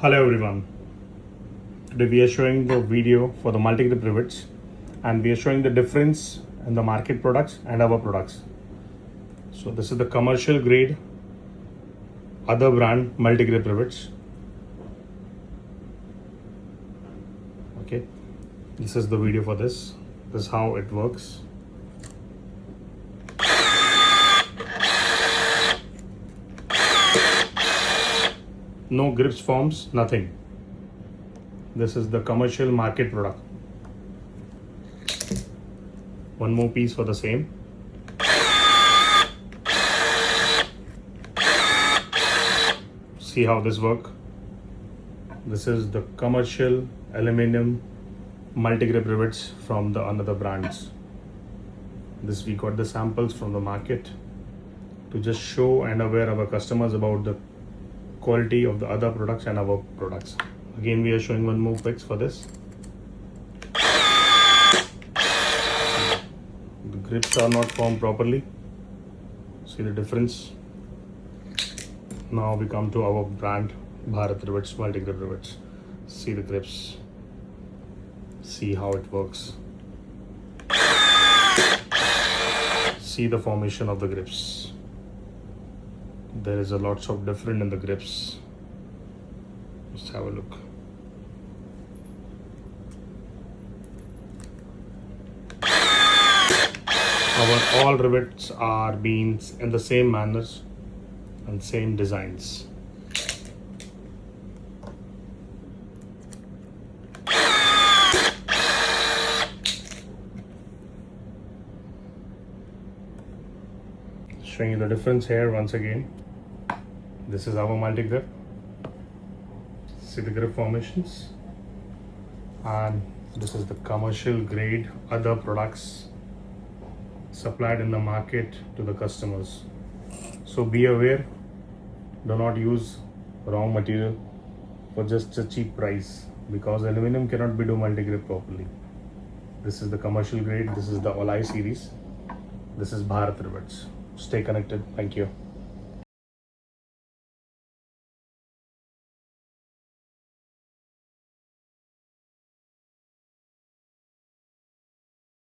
Hello everyone. Today we are showing the video for the multi-grip rivets and we are showing the difference in the market products and our products. So this is the commercial grade other brand multi-grip rivets. Okay, this is the video for this. This is how it works. No grips forms, nothing. This is the commercial market product. One more piece for the same. See how this work. This is the commercial aluminum multi-grip rivets from the another brands. This we got the samples from the market to just show and aware our customers about the quality of the other products and our products. Again, we are showing one more pics for this. The grips are not formed properly. See the difference. Now we come to our brand Bharat Rivets, multi-grip rivets. See the grips. See how it works. See the formation of the grips. There is a lots of different in the grips. Let's have a look. Our all rivets are being in the same manners and same designs. Showing you the difference here once again. This is our multi-grip. See the grip formations. And this is the commercial grade other products supplied in the market to the customers. So be aware, do not use wrong material for just a cheap price, because aluminum cannot be do multi-grip properly. This is the commercial grade. This is the Olai series. This is Bharat Rivets. Stay connected. Thank you.